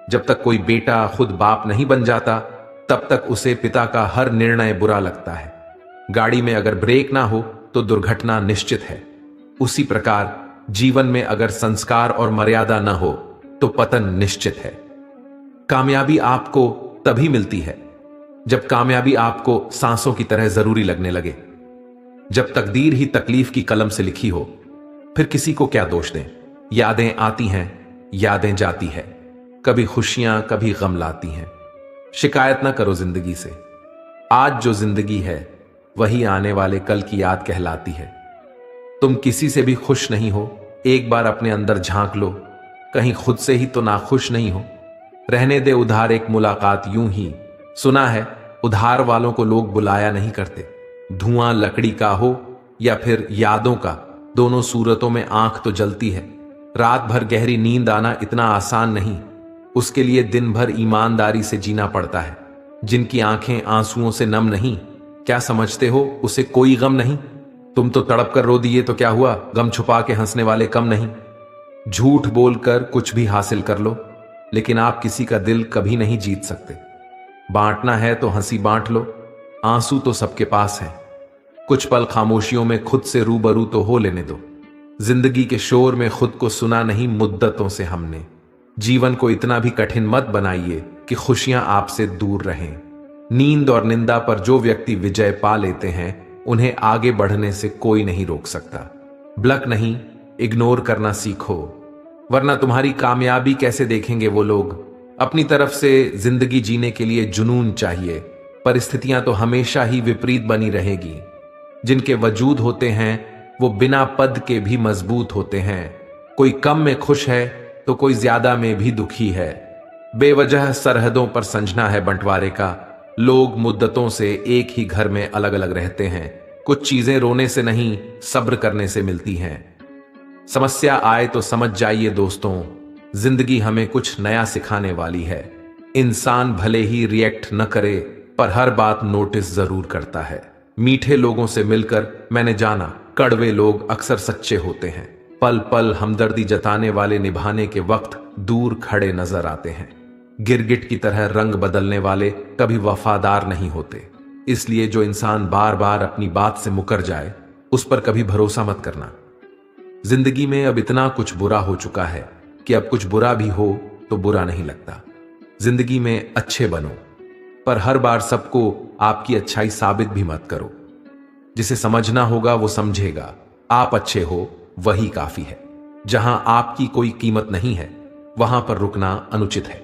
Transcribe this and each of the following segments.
जब तक कोई बेटा खुद बाप नहीं बन जाता तब तक उसे पिता का हर निर्णय बुरा लगता है। गाड़ी में अगर ब्रेक ना हो तो दुर्घटना निश्चित है। उसी प्रकार जीवन में अगर संस्कार और मर्यादा न हो तो पतन निश्चित है। कामयाबी आपको तभी मिलती है जब कामयाबी आपको सांसों की तरह जरूरी लगने लगे। जब तकदीर ही तकलीफ की कलम से लिखी हो फिर किसी को क्या दोष दें। यादें आती हैं, यादें जाती है, कभी खुशियां कभी गम लाती हैं। शिकायत ना करो जिंदगी से। आज जो जिंदगी है वही आने वाले कल की याद कहलाती है। तुम किसी से भी खुश नहीं हो, एक बार अपने अंदर झांक लो, कहीं खुद से ही तो नाखुश नहीं हो। रहने दे उधार एक मुलाकात यूं ही। सुना है उधार वालों को लोग बुलाया नहीं करते। धुआं लकड़ी का हो या फिर यादों का, दोनों सूरतों में आंख तो जलती है। रात भर गहरी नींद आना इतना आसान नहीं, उसके लिए दिन भर ईमानदारी से जीना पड़ता है। जिनकी आंखें आंसुओं से नम नहीं, क्या समझते हो उसे कोई गम नहीं। तुम तो तड़प कर रो दिए तो क्या हुआ, गम छुपा के हंसने वाले कम नहीं। झूठ बोलकर कुछ भी हासिल कर लो, लेकिन आप किसी का दिल कभी नहीं जीत सकते। बांटना है तो हंसी बांट लो, आंसू तो सबके पास है। कुछ पल खामोशियों में खुद से रूबरू तो हो लेने दो। जिंदगी के शोर में खुद को सुना नहीं मुद्दतों से हमने। जीवन को इतना भी कठिन मत बनाइए कि खुशियां आपसे दूर रहें। नींद और निंदा पर जो व्यक्ति विजय पा लेते हैं उन्हें आगे बढ़ने से कोई नहीं रोक सकता। ब्लक नहीं, इग्नोर करना सीखो, वरना तुम्हारी कामयाबी कैसे देखेंगे वो लोग। अपनी तरफ से जिंदगी जीने के लिए जुनून चाहिए। परिस्थितियां तो हमेशा ही विपरीत बनी रहेगी। जिनके वजूद होते हैं वो बिना पद के भी मजबूत होते हैं। कोई कम में खुश है तो कोई ज्यादा में भी दुखी है। बेवजह सरहदों पर संजना है बंटवारे का। लोग मुद्दतों से एक ही घर में अलग अलग रहते हैं। कुछ चीजें रोने से नहीं सब्र करने से मिलती हैं। समस्या आए तो समझ जाइए दोस्तों, जिंदगी हमें कुछ नया सिखाने वाली है। इंसान भले ही रिएक्ट न करे पर हर बात नोटिस जरूर करता है। मीठे लोगों से मिलकर मैंने जाना कड़वे लोग अक्सर सच्चे होते हैं। पल पल हमदर्दी जताने वाले निभाने के वक्त दूर खड़े नजर आते हैं। गिरगिट की तरह रंग बदलने वाले कभी वफादार नहीं होते। इसलिए जो इंसान बार बार अपनी बात से मुकर जाए उस पर कभी भरोसा मत करना। जिंदगी में अब इतना कुछ बुरा हो चुका है कि अब कुछ बुरा भी हो तो बुरा नहीं लगता। जिंदगी में अच्छे बनो, पर हर बार सबको आपकी अच्छाई साबित भी मत करो। जिसे समझना होगा वो समझेगा। आप अच्छे हो वही काफी है। जहां आपकी कोई कीमत नहीं है वहां पर रुकना अनुचित है,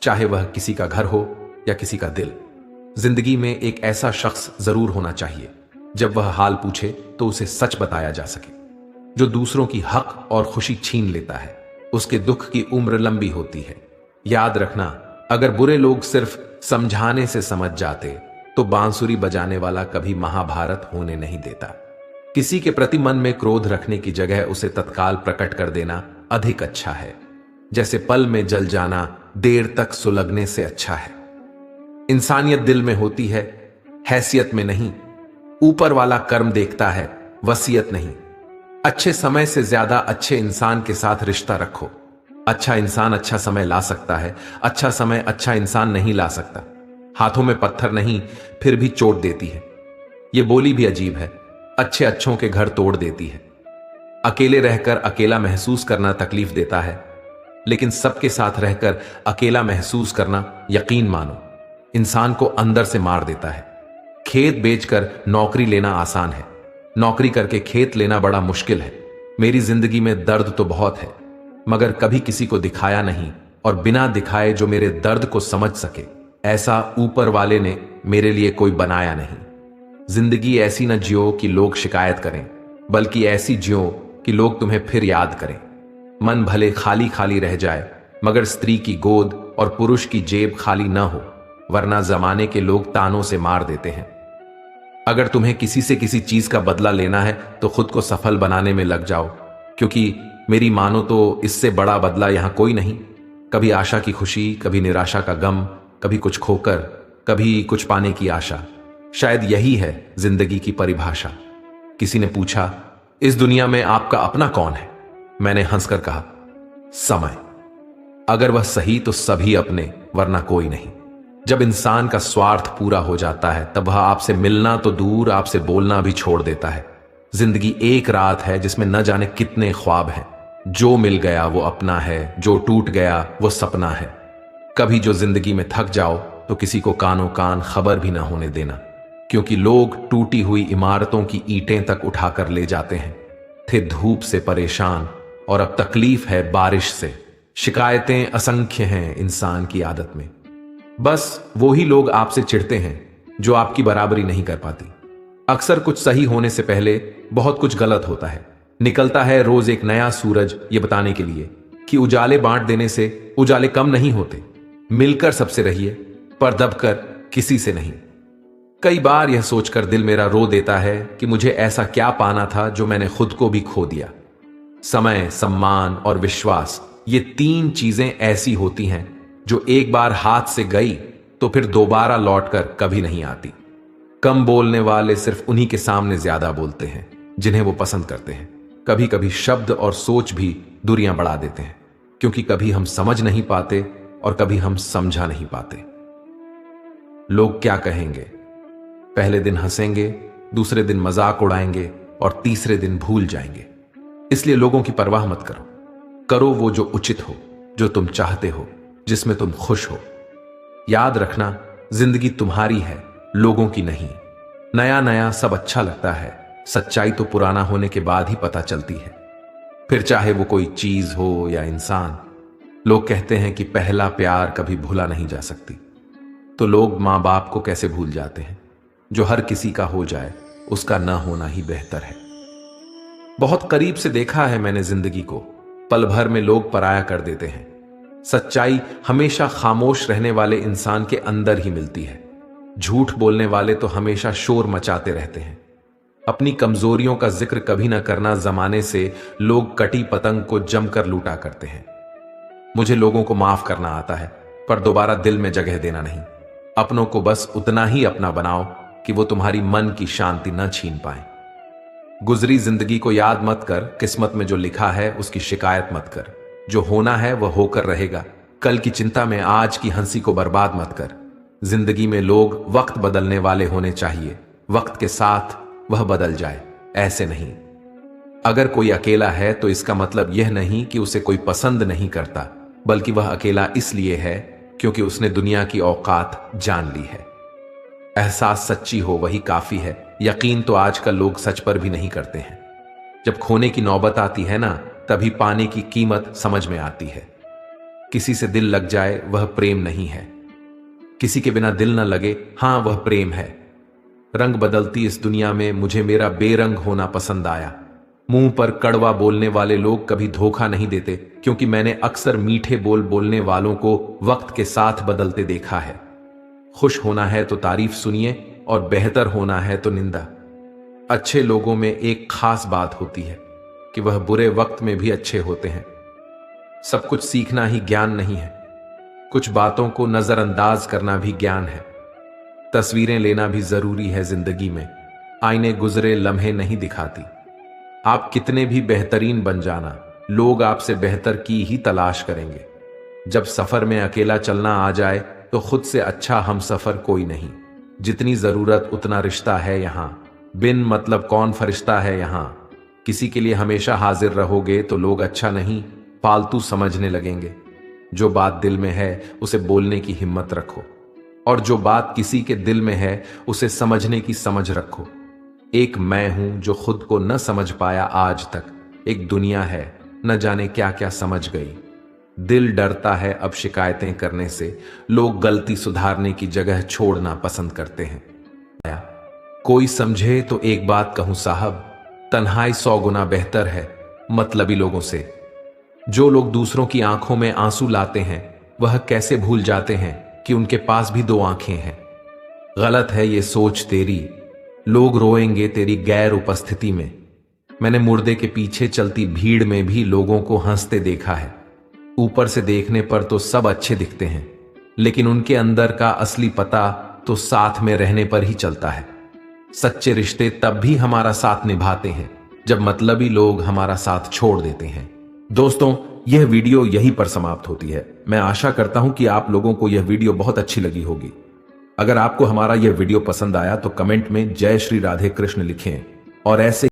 चाहे वह किसी का घर हो या किसी का दिल। जिंदगी में एक ऐसा शख्स जरूर होना चाहिए जब वह हाल पूछे तो उसे सच बताया जा सके। जो दूसरों की हक और खुशी छीन लेता है उसके दुख की उम्र लंबी होती है। याद रखना, अगर बुरे लोग सिर्फ समझाने से समझ जाते तो बांसुरी बजाने वाला कभी महाभारत होने नहीं देता। किसी के प्रति मन में क्रोध रखने की जगह उसे तत्काल प्रकट कर देना अधिक अच्छा है। जैसे पल में जल जाना देर तक सुलगने से अच्छा है। इंसानियत दिल में होती है, हैसियत में नहीं। ऊपर वाला कर्म देखता है, वसीयत नहीं। अच्छे समय से ज्यादा अच्छे इंसान के साथ रिश्ता रखो। अच्छा इंसान अच्छा समय ला सकता है, अच्छा समय अच्छा इंसान नहीं ला सकता। हाथों में पत्थर नहीं फिर भी चोट देती है। यह बोली भी अजीब है, अच्छे अच्छों के घर तोड़ देती है। अकेले रहकर अकेला महसूस करना तकलीफ देता है, लेकिन सबके साथ रहकर अकेला महसूस करना यकीन मानो इंसान को अंदर से मार देता है। खेत बेचकर नौकरी लेना आसान है, नौकरी करके खेत लेना बड़ा मुश्किल है। मेरी जिंदगी में दर्द तो बहुत है, मगर कभी किसी को दिखाया नहीं, और बिना दिखाए जो मेरे दर्द को समझ सके ऐसा ऊपर वाले ने मेरे लिए कोई बनाया नहीं। जिंदगी ऐसी न जियो कि लोग शिकायत करें, बल्कि ऐसी जियो कि लोग तुम्हें फिर याद करें। मन भले खाली खाली रह जाए, मगर स्त्री की गोद और पुरुष की जेब खाली न हो, वरना जमाने के लोग तानों से मार देते हैं। अगर तुम्हें किसी से किसी चीज का बदला लेना है तो खुद को सफल बनाने में लग जाओ, क्योंकि मेरी मानो तो इससे बड़ा बदला यहां कोई नहीं। कभी आशा की खुशी, कभी निराशा का गम, कभी कुछ खोकर, कभी कुछ पाने की आशा। शायद यही है जिंदगी की परिभाषा। किसी ने पूछा, इस दुनिया में आपका अपना कौन है? मैंने हंसकर कहा, समय। अगर वह सही तो सभी अपने, वरना कोई नहीं। जब इंसान का स्वार्थ पूरा हो जाता है तब वह आपसे मिलना तो दूर, आपसे बोलना भी छोड़ देता है। जिंदगी एक रात है जिसमें न जाने कितने ख्वाब हैं। जो मिल गया वो अपना है, जो टूट गया वो सपना है। कभी जो जिंदगी में थक जाओ तो किसी को कानों कान खबर भी ना होने देना, क्योंकि लोग टूटी हुई इमारतों की ईंटें तक उठाकर ले जाते हैं। थे धूप से परेशान और अब तकलीफ है बारिश से। शिकायतें असंख्य हैं इंसान की आदत में। बस वो ही लोग आपसे चिढ़ते हैं जो आपकी बराबरी नहीं कर पाती। अक्सर कुछ सही होने से पहले बहुत कुछ गलत होता है। निकलता है रोज एक नया सूरज ये बताने के लिए कि उजाले बांट देने से उजाले कम नहीं होते। मिलकर सबसे रहिए, पर दबकर किसी से नहीं। कई बार यह सोचकर दिल मेरा रो देता है कि मुझे ऐसा क्या पाना था जो मैंने खुद को भी खो दिया। समय, सम्मान और विश्वास, ये तीन चीजें ऐसी होती हैं जो एक बार हाथ से गई तो फिर दोबारा लौटकर कभी नहीं आती। कम बोलने वाले सिर्फ उन्हीं के सामने ज्यादा बोलते हैं जिन्हें वो पसंद करते हैं। कभी कभी शब्द और सोच भी दूरियां बढ़ा देते हैं, क्योंकि कभी हम समझ नहीं पाते और कभी हम समझा नहीं पाते। लोग क्या कहेंगे? पहले दिन हंसेंगे, दूसरे दिन मजाक उड़ाएंगे और तीसरे दिन भूल जाएंगे। इसलिए लोगों की परवाह मत करो। करो वो जो उचित हो, जो तुम चाहते हो, जिसमें तुम खुश हो। याद रखना, जिंदगी तुम्हारी है, लोगों की नहीं। नया नया सब अच्छा लगता है, सच्चाई तो पुराना होने के बाद ही पता चलती है। फिर चाहे वो कोई चीज हो या इंसान। लोग कहते हैं कि पहला प्यार कभी भूला नहीं जा सकती। तो लोग मां बाप को कैसे भूल जाते हैं? जो हर किसी का हो जाए उसका न होना ही बेहतर है। बहुत करीब से देखा है मैंने जिंदगी को। पल भर में लोग पराया कर देते हैं। सच्चाई हमेशा खामोश रहने वाले इंसान के अंदर ही मिलती है। झूठ बोलने वाले तो हमेशा शोर मचाते रहते हैं। अपनी कमजोरियों का जिक्र कभी ना करना जमाने से लोग कटी पतंग को जमकर लूटा करते हैं। मुझे लोगों को माफ करना आता है, पर दोबारा दिल में जगह देना नहीं। अपनों को बस उतना ही अपना बनाओ कि वो तुम्हारी मन की शांति न छीन पाए। गुजरी जिंदगी को याद मत कर, किस्मत में जो लिखा है उसकी शिकायत मत कर। जो होना है वह होकर रहेगा। कल की चिंता में आज की हंसी को बर्बाद मत कर। जिंदगी में लोग वक्त बदलने वाले होने चाहिए, वक्त के साथ वह बदल जाए, ऐसे नहीं। अगर कोई अकेला है तो इसका मतलब यह नहीं कि उसे कोई पसंद नहीं करता, बल्कि वह अकेला इसलिए है क्योंकि उसने दुनिया की औकात जान ली है। एहसास सच्ची हो वही काफी है। यकीन तो आजकल लोग सच पर भी नहीं करते हैं। जब खोने की नौबत आती है ना, तभी पाने की कीमत समझ में आती है। किसी से दिल लग जाए वह प्रेम नहीं है। किसी के बिना दिल न लगे, हां वह प्रेम है। रंग बदलती इस दुनिया में मुझे मेरा बेरंग होना पसंद आया। मुंह पर कड़वा बोलने वाले लोग कभी धोखा नहीं देते, क्योंकि मैंने अक्सर मीठे बोल बोलने वालों को वक्त के साथ बदलते देखा है। खुश होना है तो तारीफ सुनिए और बेहतर होना है तो निंदा। अच्छे लोगों में एक खास बात होती है कि वह बुरे वक्त में भी अच्छे होते हैं। सब कुछ सीखना ही ज्ञान नहीं है। कुछ बातों को नजरअंदाज करना भी ज्ञान है। तस्वीरें लेना भी जरूरी है जिंदगी में। आईने गुजरे लम्हे नहीं दिखाती। आप कितने भी बेहतरीन बन जाना, लोग आपसे बेहतर की ही तलाश करेंगे। जब सफर में अकेला चलना आ जाए तो खुद से अच्छा हम सफर कोई नहीं। जितनी जरूरत उतना रिश्ता है यहां। बिन मतलब कौन फरिश्ता है यहां। किसी के लिए हमेशा हाजिर रहोगे तो लोग अच्छा नहीं, फालतू समझने लगेंगे। जो बात दिल में है उसे बोलने की हिम्मत रखो, और जो बात किसी के दिल में है उसे समझने की समझ रखो। एक मैं हूं जो खुद को न समझ पाया आज तक। एक दुनिया है न जाने क्या क्या समझ गई। दिल डरता है अब शिकायतें करने से। लोग गलती सुधारने की जगह छोड़ना पसंद करते हैं। कोई समझे तो एक बात कहूं साहब, तन्हाई 100 गुना बेहतर है मतलबी लोगों से। जो लोग दूसरों की आंखों में आंसू लाते हैं वह कैसे भूल जाते हैं कि उनके पास भी 2 आंखें हैं। गलत है ये सोच तेरी। लोग रोएंगे तेरी गैर उपस्थिति में। मैंने मुर्दे के पीछे चलती भीड़ में भी लोगों को हंसते देखा है। ऊपर से देखने पर तो सब अच्छे दिखते हैं, लेकिन उनके अंदर का असली पता तो साथ में रहने पर ही चलता है। सच्चे रिश्ते तब भी हमारा साथ निभाते हैं जब मतलबी लोग हमारा साथ छोड़ देते हैं। दोस्तों, यह वीडियो यहीं पर समाप्त होती है। मैं आशा करता हूं कि आप लोगों को यह वीडियो बहुत अच्छी लगी होगी। अगर आपको हमारा यह वीडियो पसंद आया तो कमेंट में जय श्री राधे कृष्ण लिखें और ऐसे